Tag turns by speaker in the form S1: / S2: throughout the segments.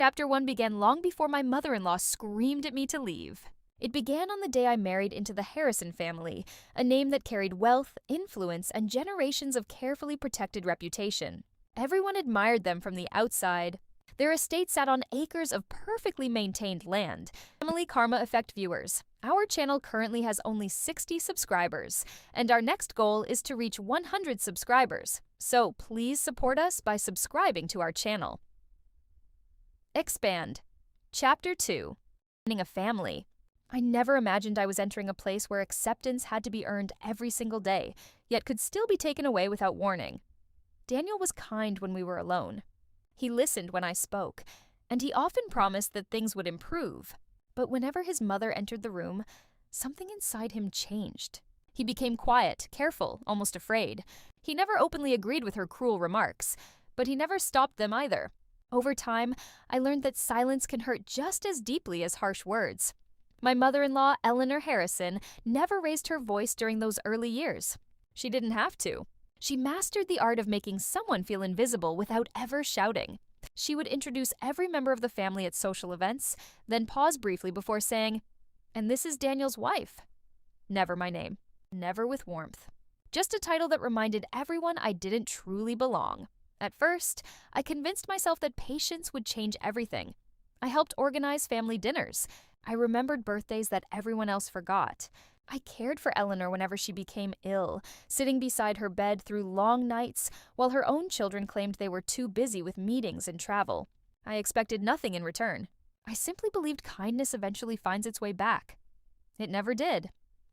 S1: Chapter 1 began long before my mother-in-law screamed at me to leave. It began on the day I married into the Harrison family, a name that carried wealth, influence, and generations of carefully protected reputation. Everyone admired them from the outside. Their estate sat on acres of perfectly maintained land. Family Karma Effect viewers, our channel currently has only 60 subscribers, and our next goal is to reach 100 subscribers. So please support us by subscribing to our channel. Expand. Chapter 2. Finding a family. I never imagined I was entering a place where acceptance had to be earned every single day, yet could still be taken away without warning. Daniel was kind when we were alone. He listened when I spoke, and he often promised that things would improve. But whenever his mother entered the room, something inside him changed. He became quiet, careful, almost afraid. He never openly agreed with her cruel remarks, but he never stopped them either. Over time, I learned that silence can hurt just as deeply as harsh words. My mother-in-law, Eleanor Harrison, never raised her voice during those early years. She didn't have to. She mastered the art of making someone feel invisible without ever shouting. She would introduce every member of the family at social events, then pause briefly before saying, "And this is Daniel's wife." Never my name. Never with warmth. Just a title that reminded everyone I didn't truly belong. At first, I convinced myself that patience would change everything. I helped organize family dinners. I remembered birthdays that everyone else forgot. I cared for Eleanor whenever she became ill, sitting beside her bed through long nights while her own children claimed they were too busy with meetings and travel. I expected nothing in return. I simply believed kindness eventually finds its way back. It never did.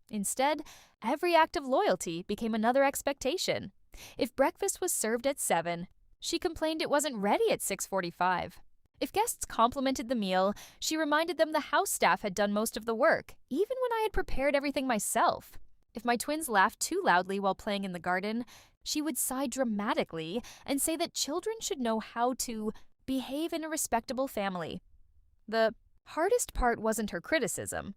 S1: Instead, every act of loyalty became another expectation. If breakfast was served at 7, she complained it wasn't ready at 6:45. If guests complimented the meal, she reminded them the house staff had done most of the work, even when I had prepared everything myself. If my twins laughed too loudly while playing in the garden, she would sigh dramatically and say that children should know how to behave in a respectable family. The hardest part wasn't her criticism.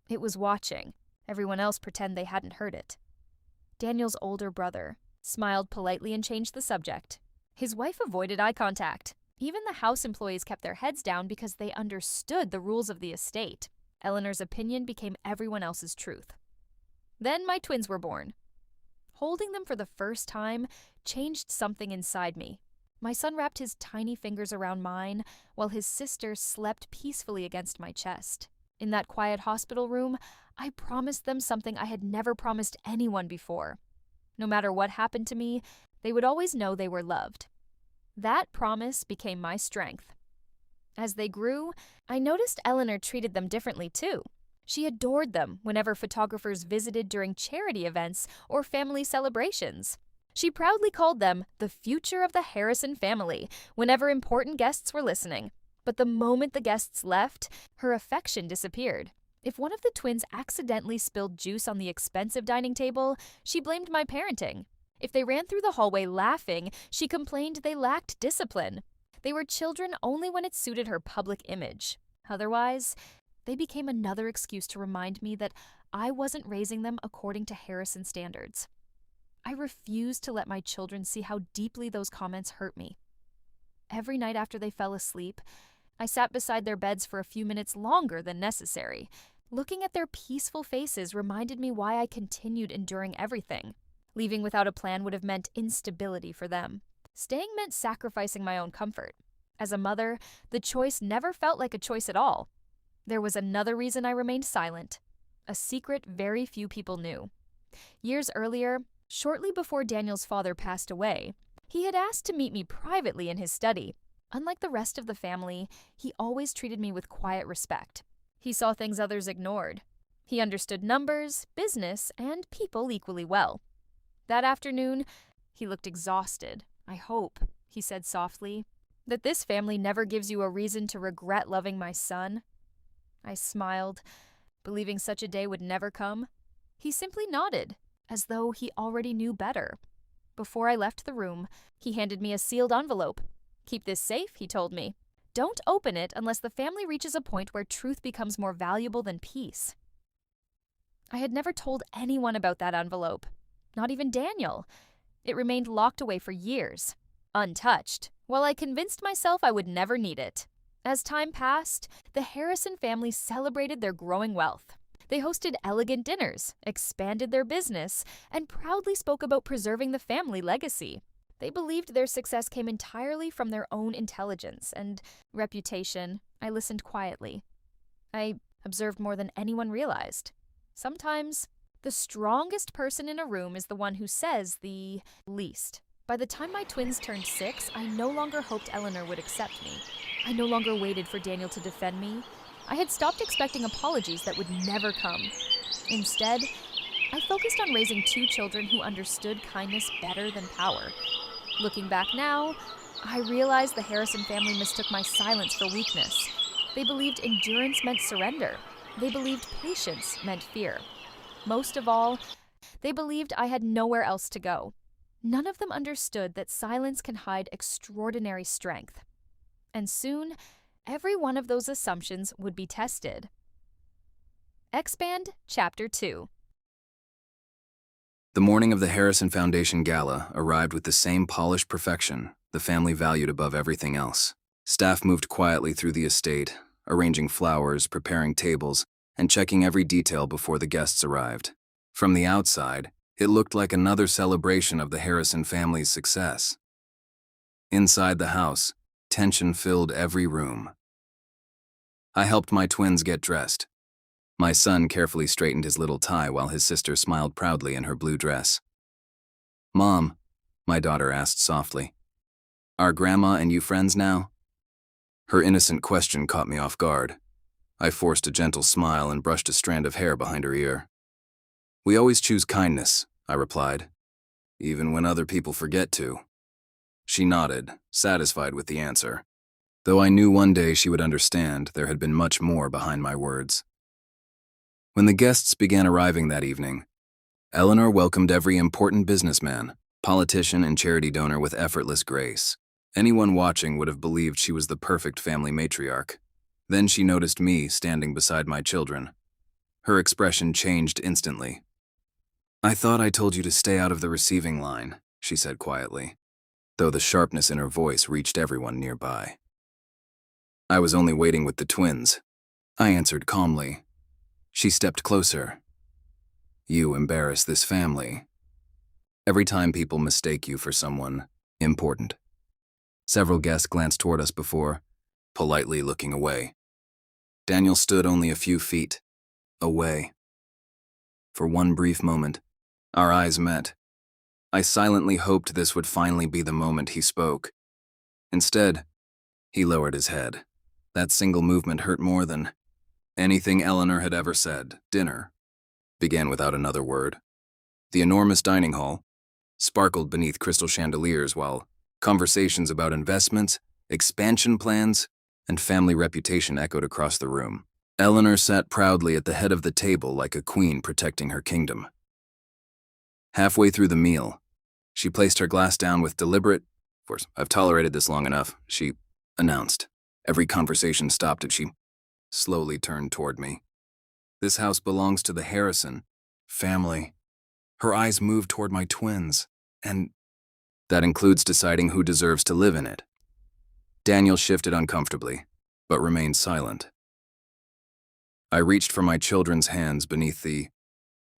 S1: It was watching everyone else pretend they hadn't heard it. Daniel's older brother smiled politely and changed the subject. His wife avoided eye contact. Even the house employees kept their heads down because they understood the rules of the estate. Eleanor's opinion became everyone else's truth. Then my twins were born. Holding them for the first time changed something inside me. My son wrapped his tiny fingers around mine, while his sister slept peacefully against my chest. In that quiet hospital room, I promised them something I had never promised anyone before. No matter what happened to me, they would always know they were loved. That promise became my strength. As they grew, I noticed Eleanor treated them differently too. She adored them whenever photographers visited during charity events or family celebrations. She proudly called them the future of the Harrison family whenever important guests were listening. But the moment the guests left, her affection disappeared. If one of the twins accidentally spilled juice on the expensive dining table, she blamed my parenting. If they ran through the hallway laughing, she complained they lacked discipline. They were children only when it suited her public image. Otherwise, they became another excuse to remind me that I wasn't raising them according to Harrison standards. I refused to let my children see how deeply those comments hurt me. Every night after they fell asleep, I sat beside their beds for a few minutes longer than necessary. Looking at their peaceful faces reminded me why I continued enduring everything. Leaving without a plan would have meant instability for them. Staying meant sacrificing my own comfort. As a mother, the choice never felt like a choice at all. There was another reason I remained silent. A secret very few people knew. Years earlier, shortly before Daniel's father passed away, he had asked to meet me privately in his study. Unlike the rest of the family, he always treated me with quiet respect. He saw things others ignored. He understood numbers, business, and people equally well. That afternoon, he looked exhausted. "I hope," he said softly, "that this family never gives you a reason to regret loving my son." I smiled, believing such a day would never come. He simply nodded, as though he already knew better. Before I left the room, he handed me a sealed envelope. "Keep this safe," he told me. "Don't open it unless the family reaches a point where truth becomes more valuable than peace." I had never told anyone about that envelope. Not even Daniel. It remained locked away for years, untouched, while I convinced myself I would never need it. As time passed, the Harrison family celebrated their growing wealth. They hosted elegant dinners, expanded their business, and proudly spoke about preserving the family legacy. They believed their success came entirely from their own intelligence and reputation. I listened quietly. I observed more than anyone realized. Sometimes, the strongest person in a room is the one who says the least. By the time my twins turned 6, I no longer hoped Eleanor would accept me. I no longer waited for Daniel to defend me. I had stopped expecting apologies that would never come. Instead, I focused on raising 2 children who understood kindness better than power. Looking back now, I realized the Harrison family mistook my silence for weakness. They believed endurance meant surrender. They believed patience meant fear. Most of all, they believed I had nowhere else to go. None of them understood that silence can hide extraordinary strength. And soon, every one of those assumptions would be tested. Expand Chapter 2.
S2: The morning of the Harrison Foundation Gala arrived with the same polished perfection the family valued above everything else. Staff moved quietly through the estate, arranging flowers, preparing tables, and checking every detail before the guests arrived. From the outside, it looked like another celebration of the Harrison family's success. Inside the house, tension filled every room. I helped my twins get dressed. My son carefully straightened his little tie while his sister smiled proudly in her blue dress. "Mom," my daughter asked softly, "are Grandma and you friends now?" Her innocent question caught me off guard. I forced a gentle smile and brushed a strand of hair behind her ear. "We always choose kindness," I replied, "even when other people forget to." She nodded, satisfied with the answer. Though I knew one day she would understand, there had been much more behind my words. When the guests began arriving that evening, Eleanor welcomed every important businessman, politician, and charity donor with effortless grace. Anyone watching would have believed she was the perfect family matriarch. Then she noticed me standing beside my children. Her expression changed instantly. "I thought I told you to stay out of the receiving line," she said quietly, though the sharpness in her voice reached everyone nearby. "I was only waiting with the twins," I answered calmly. She stepped closer. "You embarrass this family. Every time people mistake you for someone important." Several guests glanced toward us before politely looking away. Daniel stood only a few feet away. For one brief moment, our eyes met. I silently hoped this would finally be the moment he spoke. Instead, he lowered his head. That single movement hurt more than anything Eleanor had ever said. Dinner began without another word. The enormous dining hall sparkled beneath crystal chandeliers while conversations about investments, expansion plans, and family reputation echoed across the room. Eleanor sat proudly at the head of the table like a queen protecting her kingdom. Halfway through the meal, she placed her glass down with deliberate, "Of course, I've tolerated this long enough," she announced. Every conversation stopped as she slowly turned toward me. "This house belongs to the Harrison family." Her eyes moved toward my twins, and that includes deciding who deserves to live in it. Daniel shifted uncomfortably, but remained silent. I reached for my children's hands beneath the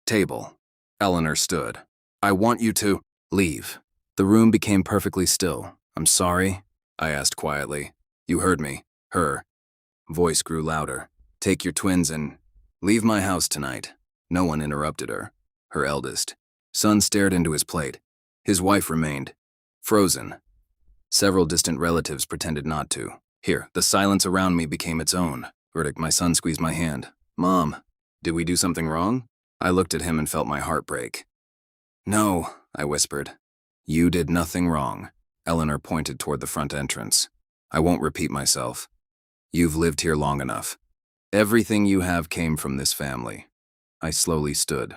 S2: table. Eleanor stood. "I want you to leave." The room became perfectly still. "I'm sorry," I asked quietly. "You heard me." Her voice grew louder. "Take your twins and leave my house tonight." No one interrupted her. Her eldest son stared into his plate. His wife remained frozen. Several distant relatives pretended not to. Here, the silence around me became its own verdict. My son squeezed my hand. "Mom, did we do something wrong?" I looked at him and felt my heart break. "No," I whispered. "You did nothing wrong." Eleanor pointed toward the front entrance. "I won't repeat myself. You've lived here long enough. Everything you have came from this family." I slowly stood.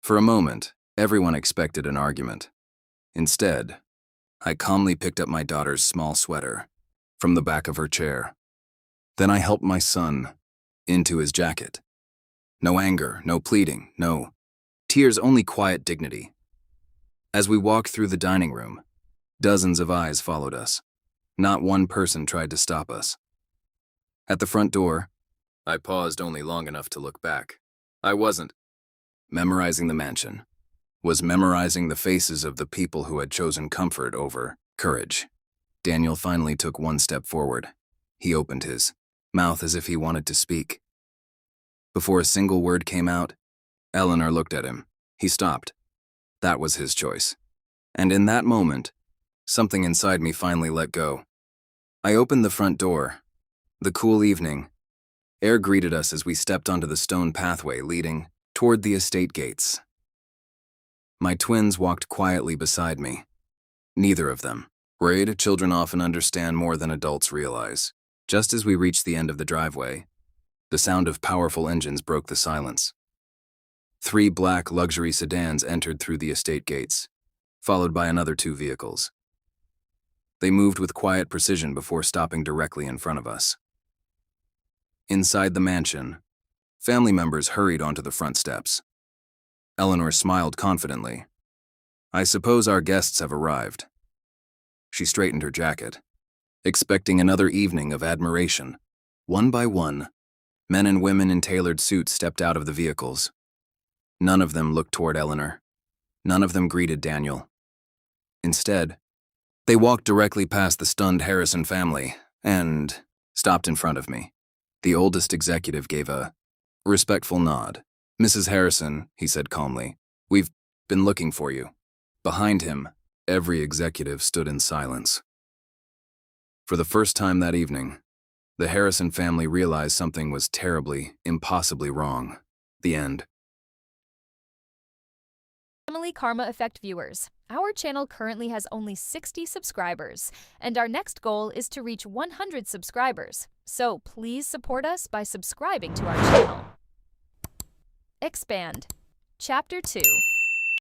S2: For a moment, everyone expected an argument. Instead, I calmly picked up my daughter's small sweater from the back of her chair. Then I helped my son into his jacket. No anger, no pleading, no tears, only quiet dignity. As we walked through the dining room, dozens of eyes followed us. Not one person tried to stop us. At the front door, I paused only long enough to look back. I wasn't memorizing the mansion, was memorizing the faces of the people who had chosen comfort over courage. Daniel finally took one step forward. He opened his mouth as if he wanted to speak. Before a single word came out, Eleanor looked at him. He stopped. That was his choice. And in that moment, something inside me finally let go. I opened the front door. The cool evening air greeted us as we stepped onto the stone pathway leading toward the estate gates. My twins walked quietly beside me. Neither of them worried. Children often understand more than adults realize. Just as we reached the end of the driveway, the sound of powerful engines broke the silence. 3 black luxury sedans entered through the estate gates, followed by another 2 vehicles. They moved with quiet precision before stopping directly in front of us. Inside the mansion, family members hurried onto the front steps. Eleanor smiled confidently. "I suppose our guests have arrived." She straightened her jacket, expecting another evening of admiration. One by one, men and women in tailored suits stepped out of the vehicles. None of them looked toward Eleanor. None of them greeted Daniel. Instead, they walked directly past the stunned Harrison family and stopped in front of me. The oldest executive gave a respectful nod. "Mrs. Harrison," he said calmly, "we've been looking for you." Behind him, every executive stood in silence. For the first time that evening, the Harrison family realized something was terribly, impossibly wrong. The end.
S1: Family Karma Effect viewers, our channel currently has only 60 subscribers, and our next goal is to reach 100 subscribers. So please support us by subscribing to our channel. Expand. Chapter 2.